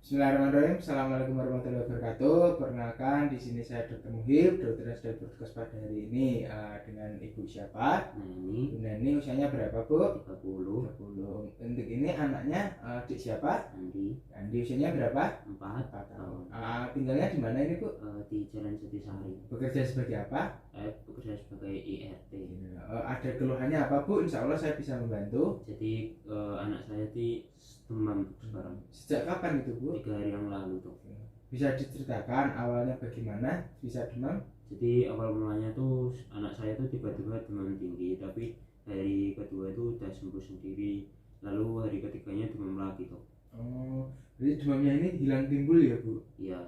Bismillahirrahmanirrahim. Assalamualaikum warahmatullahi wabarakatuh. Perkenalkan, di sini saya Dr. Muhib, dokter dan podcast pada hari ini dengan Ibu siapa? Neni. Usianya berapa, Bu? 30. Untuk ini anaknya adik siapa? Andi usianya berapa? 4 tahun. Tinggalnya di mana ini, Bu? Di Jalan Jatisari. Bekerja sebagai apa? Bekerja sebagai IRT. Ada keluhannya apa, Bu? Insya Allah saya bisa membantu. Jadi anak saya demam sekarang. Sejak kapan itu, Bu? 3 hari yang lalu tuh. Bisa diceritakan awalnya bagaimana bisa demam? Jadi awal mulanya tuh anak saya tuh tiba-tiba demam tinggi, tapi hari kedua itu udah sembuh sendiri, lalu hari ketiganya demam lagi tuh. Jadi demamnya ini hilang timbul ya, Bu? Iya.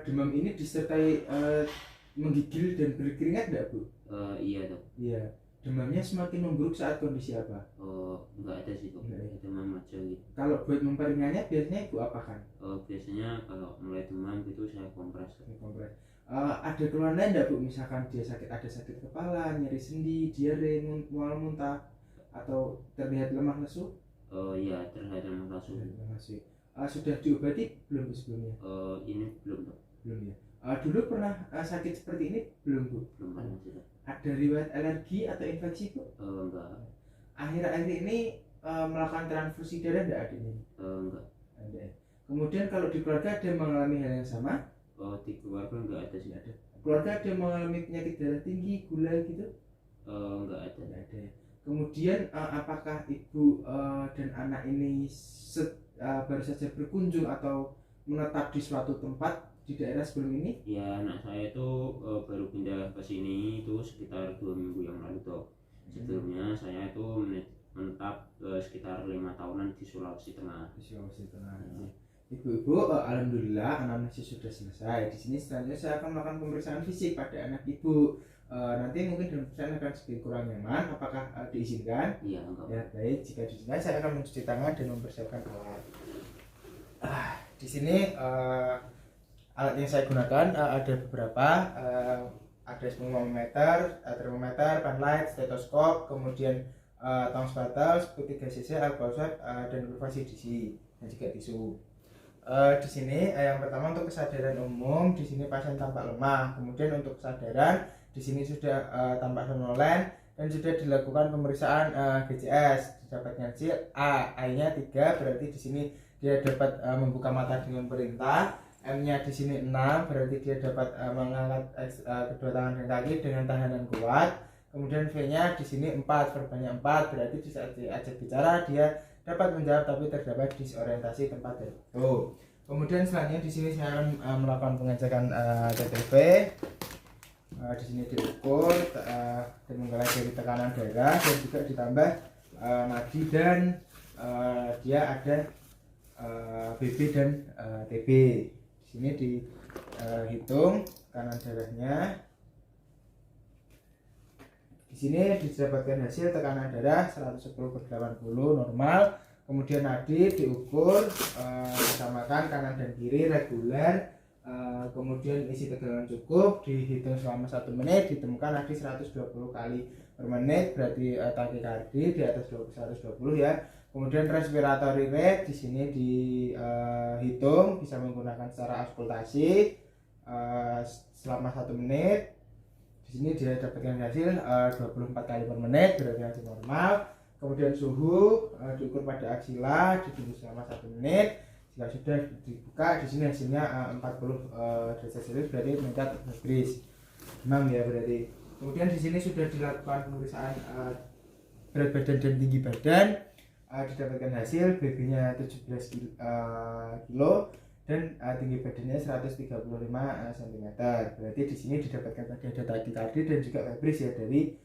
Demam ini disertai menggigil dan berkeringat enggak, Bu? Iya tuh. Iya. Demamnya semakin memburuk saat kondisi apa? Enggak ada sih tuh. Demam aja gitu. Kalau buat memperingannya biasanya Ibu apakan? Biasanya kalau mulai demam gitu saya kompres. Ada keluhan lain enggak, Bu? Misalkan dia ada sakit kepala, nyeri sendi, diare, mual muntah, atau terlihat lemah lesu? Iya, terlihat lemah lesu. Sudah diobati belum, Bu, sebelumnya? Ini belum tuh. Belum ya. Dulu pernah sakit seperti ini belum, Bu? Belum pernah sih. Ada riwayat alergi atau infeksi, Bu? Enggak. Akhir-akhir ini melakukan transfusi darah enggak adiknya? Enggak. Ada. Kemudian kalau di keluarga ada yang mengalami hal yang sama? Di keluarga enggak ada sih. Ada. Keluarga ada yang mengalami penyakit darah tinggi, gula gitu? Enggak ada. Enggak ada. Kemudian apakah ibu dan anak ini baru saja berkunjung atau menetap di suatu tempat di daerah sebelum ini? Ya, anak saya itu baru pindah ke sini itu sekitar 2 minggu yang lalu tuh. Sebelumnya saya itu menetap sekitar 5 tahunan di Sulawesi Tengah. Ibu-ibu, alhamdulillah anamnesis sudah selesai. Di sini selanjutnya saya akan melakukan pemeriksaan fisik pada anak ibu. Nanti mungkin dalam pemeriksaan akan sedikit kurang nyaman. Apakah diizinkan? Iya, enggak. Ya, baik. Jika diizinkan, saya akan mencuci tangan dan mempersiapkan alat. Di sini alat yang saya gunakan ada beberapa. Ada termometer, penlight, stetoskop, kemudian tong batal, 3 cc, alkohol swab, dan kultivasi DC dan juga tisu. Di sini yang pertama untuk kesadaran umum, di sini pasien tampak lemah. Kemudian untuk kesadaran, di sini sudah tampak somnolen dan sudah dilakukan pemeriksaan GCS, didapatkan hasil A-nya 3, berarti di sini dia dapat membuka mata dengan perintah. M-nya di sini 6, berarti dia dapat mengangkat kedua tangan dan kaki dengan tahanan kuat. Kemudian V-nya di sini 4, verbalnya 4, berarti di saat diajak bicara dia dapat menjawab tapi terdapat disorientasi tempat tertentu. Kemudian selanjutnya di sini saya akan melakukan pengecekan TTP. Di sini diukur dan menggali dari tekanan darah dan juga ditambah nadi dan dia ada BB dan TB. Di sini dihitung tekanan darahnya. Di sini didapatkan hasil tekanan darah 110/80 normal. Kemudian nadi diukur, disamakan kanan dan kiri reguler. Kemudian isi tegangan cukup, dihitung selama 1 menit, ditemukan nadi 120 kali per menit, berarti takikardi di atas 120 ya. Kemudian respiratory rate di sini dihitung, bisa menggunakan secara auskultasi selama 1 menit. Di sini dia dapatkan hasil 24 kali per menit, berarti hasil normal. Kemudian suhu diukur pada aksila, ditunggu selama 1 menit. Jika sudah dibuka, di sini hasilnya 40 derajat Celcius, berarti meningkat gris. Demam ya berarti. Kemudian di sini sudah dilakukan pemeriksaan berat badan dan tinggi badan. Didapatkan hasil BB-nya 17 kilo dan tinggi badannya 135 cm. Berarti di sini didapatkan tadi ada takikardi dan juga febris ya dari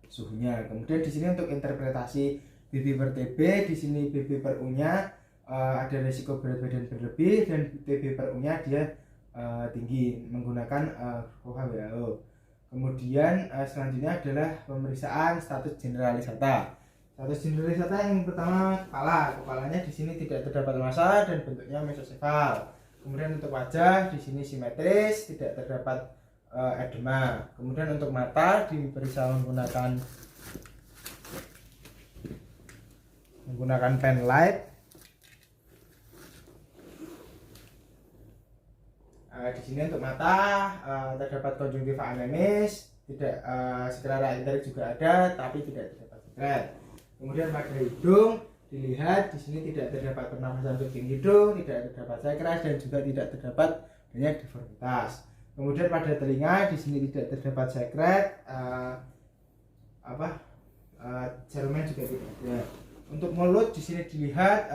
suhunya. Kemudian di sini untuk interpretasi BB per TB, di sini BB per U-nya ada risiko berat badan berlebih dan TB per U-nya dia tinggi menggunakan WHO. Kemudian selanjutnya adalah pemeriksaan status generalisata. Status generalisata yang pertama kepalanya di sini tidak terdapat massa dan bentuknya mesosefal. Kemudian untuk wajah di sini simetris, tidak terdapat edema. Kemudian untuk mata diperiksa menggunakan penlight Di sini untuk mata terdapat konjungtiva anemis, tidak sklera enterik juga ada, tapi tidak terdapat sekret. Kemudian pada hidung dilihat di sini tidak terdapat pernafasan tubing hidung, tidak terdapat sekret dan juga tidak terdapat banyak deformitas. Kemudian pada telinga di sini tidak terdapat sekret, cerumen juga tidak ada. Untuk mulut di sini dilihat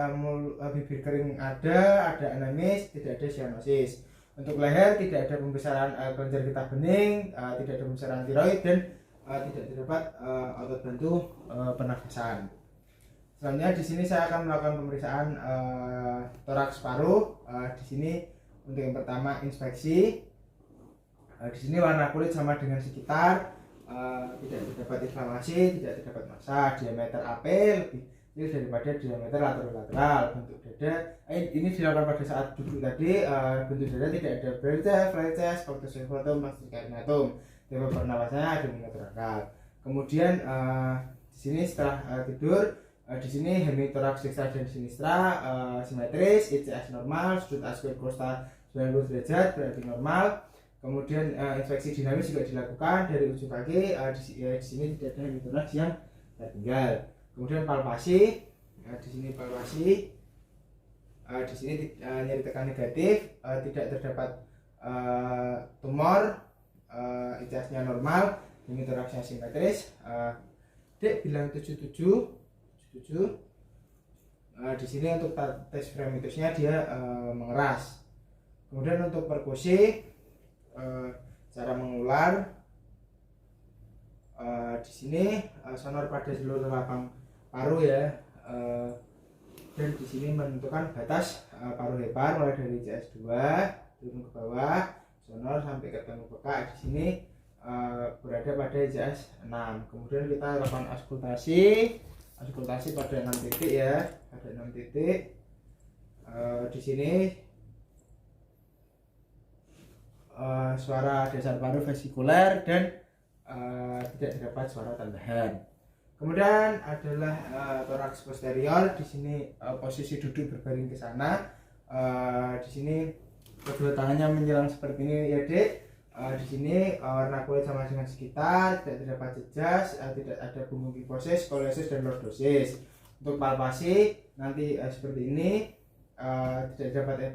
bibir kering ada anemis, tidak ada cyanosis. Untuk leher tidak ada pembesaran kelenjar getah bening, tidak ada pembesaran tiroid dan tidak terdapat otot bantu pernafasan. Selanjutnya di sini saya akan melakukan pemeriksaan toraks paru. Di sini untuk yang pertama inspeksi. Di sini warna kulit sama dengan sekitar, tidak terdapat inflamasi, tidak terdapat massa, diameter AP lebih kecil daripada diameter lateral. Bentuk dada ini dilakukan pada saat duduk tadi. Bentuk dada tidak ada breath, flat chest, proctosefatum, masticarinatum. Tipe pernapasannya ada menotrakal. Kemudian di sini setelah tidur, di sini hemitoraks dextra dan sinistra simetris, ICS normal, sudut aspek costa 90 derajat berarti normal. Kemudian inspeksi dinamis juga dilakukan dari ujung kaki. Di sini tidak ada hemitoraks yang tertinggal. Kemudian palpasi, di sini palpasi, di sini nyeri tekan negatif, tidak terdapat tumor, ICS-nya normal, hemitoraksnya simetris. Dek bilang 77. Di sini untuk tes fremitusnya dia mengeras. Kemudian untuk perkusi, cara mengular, di sini sonor pada seluruh lapang paru ya, dan di sini menentukan batas paru hepar mulai dari CS2 turun ke bawah, sonor sampai ketemu bekak. Di sini berada pada CS6. Kemudian kita lakukan auskultasi pada 6 titik ya, pada 6 titik. Di sini suara dasar paru vesikuler dan tidak terdapat suara tambahan. Kemudian adalah toraks posterior. Di sini posisi duduk berbaring ke sana. Di sini kedua tangannya menjelang seperti ini ya dek. Di sini warna kulit sama dengan sekitar, tidak terdapat jejas, tidak ada bumbu kifosis, skoliosis dan lordosis. Untuk palpasi nanti seperti ini, tidak dapat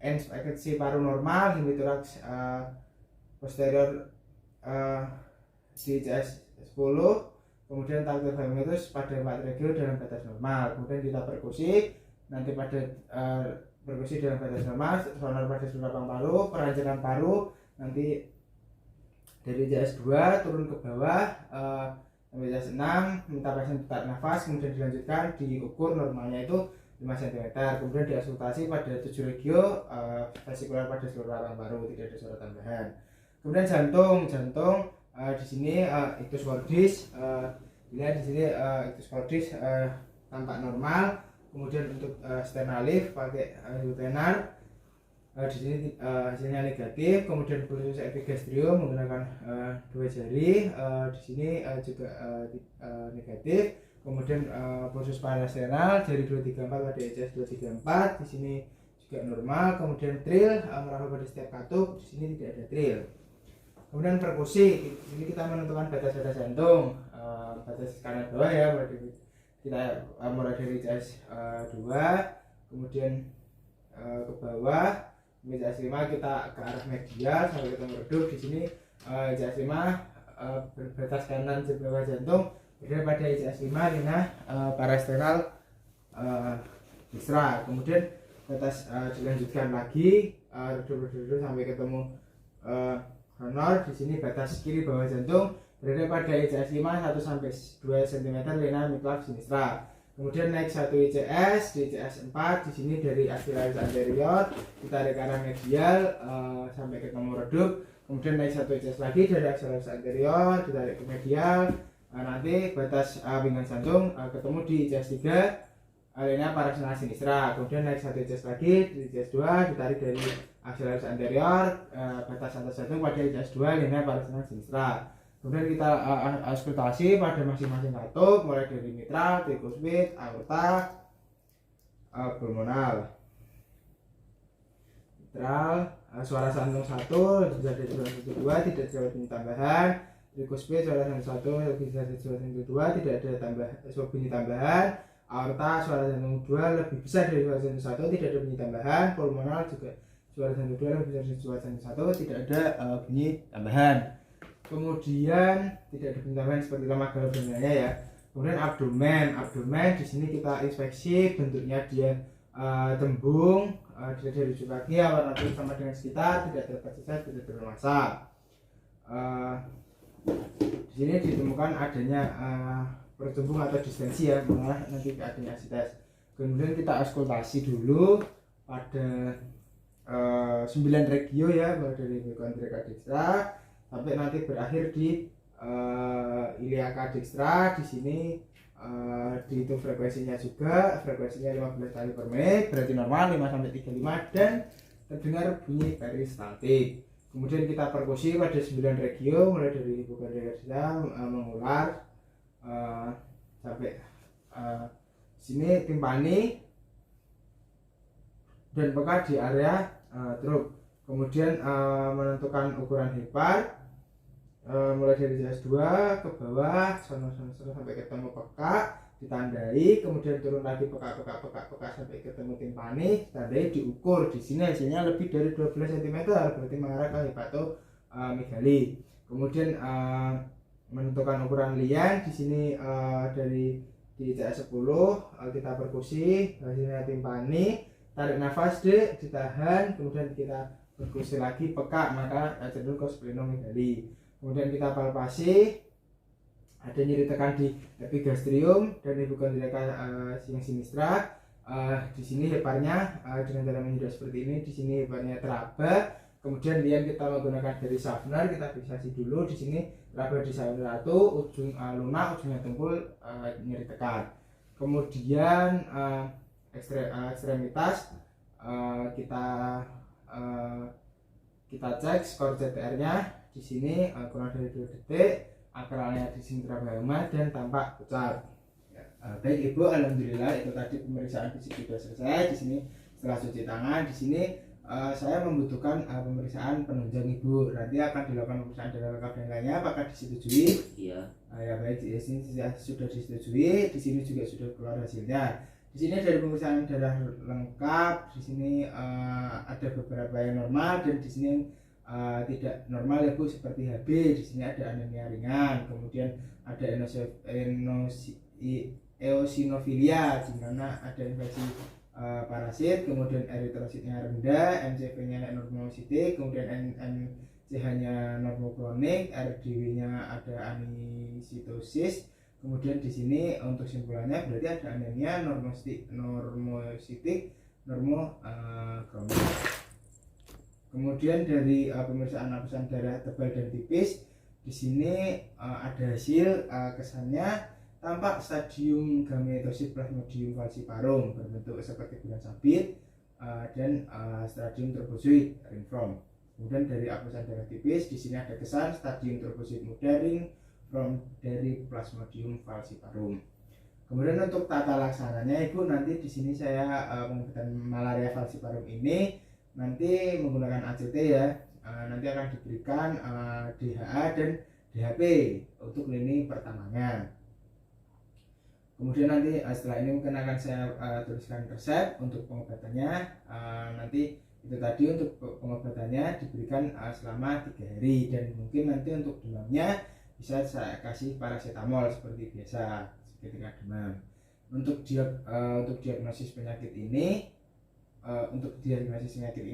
inspeksi paru normal, hemitoraks posterior di CS 10. Kemudian taktil vermitus pada 4 regio dalam batas normal. Kemudian kita perkusi nanti pada perkusi dalam batas normal, sonor pada seluruh lapang paru, perancangan paru nanti dari CS2 turun ke bawah sampai CS6, minta pasien tarik nafas, kemudian dilanjutkan diukur normalnya itu 5 cm. Kemudian diauskultasi pada 7 regio vesikular pada seluruh lapang paru, tidak ada suara tambahan. Kemudian jantung di sini ictus cordis, dilihat di sini ictus cordis tampak normal. Kemudian untuk sternal lift pakai utenar, di sini hasilnya negatif. Kemudian pulsus epigastrium menggunakan 2 jari, di sini juga negatif. Kemudian pulsus parasternal jari 234 pada ICS 234, di sini juga normal. Kemudian trill meraba pada setiap katup, di sini tidak ada trill. Kemudian perkusi, di sini kita menentukan batas-batas jantung, batas kanan bawah ya, kita mulai dari CS 2, kemudian ke bawah, CS 5 kita ke arah medial sampai ketemu redup. Di sini CS 5 berbatas kanan di bawah jantung, berada pada CS 5 lina parasternal dextra. Kemudian batas dilanjutkan lagi redup sampai ketemu honor. Di sini batas kiri bawah jantung berada pada ICS 5 1 sampai 2 cm lina midclav sinistra. Kemudian naik 1 ICS di ICS 4, di sini dari axillaris anterior ditarik ke arah medial sampai ketemu redup. Kemudian naik 1 ICS lagi dari axillaris anterior ditarik ke medial. Nanti batas pinggang jantung ketemu di ICS 3 lina parasinal sinistra. Kemudian naik 1 ICS lagi di ICS 2 ditarik dari axillaris anterior, batas atas jantung pada ICS 2 lina parasinal sinistra. Kemudian kita auskultasi pada masing-masing katup mulai dari mitral, tricuspid, aorta, pulmonal. mitral, suara santung 1 lebih besar dari suara santung 2, tidak terdapat bunyi tambahan. Tricuspid suara santung 1 lebih besar dari suara santung 2, tidak ada bunyi tambahan. Aorta suara santung 2 lebih besar dari suara santung 1, tidak ada bunyi tambahan. Pulmonal juga suara santung 2 lebih besar dari suara santung 1, tidak ada bunyi tambahan. Kemudian tidak ada bunyi tambahan seperti lemak dalam dan lainnya ya. Kemudian abdomen di sini kita inspeksi, bentuknya dia cembung, tidak dari ujung kaki, warna kulit sama dengan sekitar, tidak terdapat sisa, tidak bermasa. Di sini ditemukan adanya percembung atau distensi ya, malah nanti adanya asites. Kemudian kita auskultasi dulu pada 9 regio ya, mulai dari mitochondria dextra sampai nanti berakhir di iliaca dextra. Di sini dihitung frekuensinya juga, frekuensinya 15 kali per menit, berarti normal 5 sampai 35 dan terdengar bunyi peristaltik. Kemudian kita perkusi pada 9 regio mulai dari hipokondria dextra mengular sampai sini timpani dan peka di area truk. Kemudian menentukan ukuran hepar mulai dari JS2 ke bawah sampai ketemu peka, ditandai, kemudian turun lagi peka sampai ketemu timpani, ditandai, diukur. Di sini hasilnya lebih dari 12 cm berarti mengarah ke hepatomegali. Kemudian menentukan ukuran lian di sini dari di CS10 kita perkusi, hasilnya timpani, tarik nafas D, ditahan, kemudian kita perkusi lagi peka, maka cenderung ke splenomegali. Kemudian kita palpasi, ada nyeri tekan di epigastrium dan hipokondria yang sinistra. Di sini heparnya dengan cara menyedot seperti ini, di sini heparnya teraba. Kemudian lian kita menggunakan dari Schaffner, kita fiksasi dulu. Di sini teraba di saluran 1, ujung lunak, ujungnya tumpul, nyeri tekan. Kemudian ekstremitas kita cek skor CTR-nya. Di sini kurang dari 2 detik, akralnya di sini terabama dan tampak pucat. Baik Ibu, alhamdulillah itu tadi pemeriksaan fisik sudah selesai. Di sini setelah cuci tangan, di sini saya membutuhkan pemeriksaan penunjang Ibu. Nanti akan dilakukan pemeriksaan darah lengkap dan lainnya. Apakah disetujui? Iya. Ya baik, di sini sudah disetujui. Di sini juga sudah keluar hasilnya. Di sini dari pemeriksaan darah lengkap, di sini ada beberapa yang normal dan di sini tidak normal ya Bu, seperti HB. Di sini ada anemia ringan, kemudian ada eosinofilia di mana ada infeksi parasit, kemudian eritrositnya rendah, MCV-nya normositik, kemudian NCH-nya normokronik, RDW-nya ada anisitosis. Kemudian di sini untuk simpulannya berarti ada anemia normositik, normokronik. Kemudian dari pemeriksaan lapisan darah tebal dan tipis, di sini ada hasil kesannya tampak stadium gametosit plasmodium falciparum berbentuk seperti bulan sabit dan stadium trombosit ringform. Kemudian dari lapisan darah tipis, di sini ada kesan stadium trombosit muda ringform dari plasmodium falciparum. Kemudian untuk tata laksananya Ibu, nanti di sini saya pengobatan malaria falciparum ini nanti menggunakan ACT ya, nanti akan diberikan DHA dan DHP untuk lini pertamanya. Kemudian nanti setelah ini mungkin akan saya tuliskan resep untuk pengobatannya. Nanti itu tadi untuk pengobatannya diberikan selama 3 hari dan mungkin nanti untuk demamnya bisa saya kasih paracetamol seperti biasa ketika demam. Untuk diagnosis penyakit ini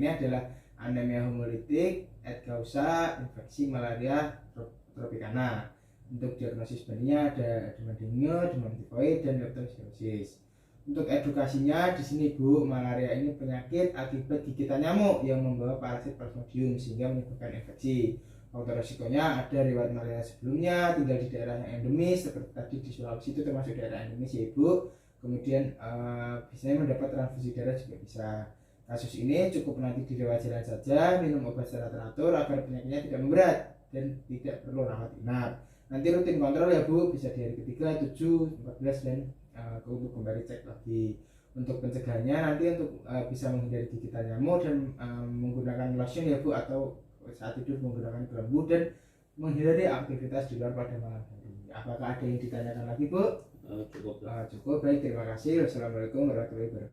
adalah anemia hemolytik, et causa, infeksi malaria tropicana. Untuk diagnosis benihnya ada demam dengue, demam tifoid, dan leptospirosis. Untuk edukasinya di sini Bu, malaria ini penyakit akibat gigitan nyamuk yang membawa parasit plasmodium sehingga menyebabkan infeksi. Faktor resikonya ada riwayat malaria sebelumnya, tinggal di daerah yang endemis seperti tadi di Sulawesi itu termasuk daerah endemis ya Ibu. Kemudian biasanya mendapat transfusi darah juga bisa. Kasus ini cukup nanti dirawat jalan saja, minum obat secara teratur agar penyakitnya tidak memberat dan tidak perlu rawat inap. Nanti rutin kontrol ya Bu, bisa di hari ketiga, 7, 14 dan untuk kembali cek lagi. Untuk pencegahannya nanti untuk bisa menghindari gigitan nyamuk dan menggunakan lotion ya Bu, atau saat tidur menggunakan bambu dan menghindari aktivitas di luar pada malam hari. Apakah ada yang ditanyakan lagi Bu? Cukup. Cukup, baik, terima kasih. Wassalamualaikum warahmatullahi wabarakatuh.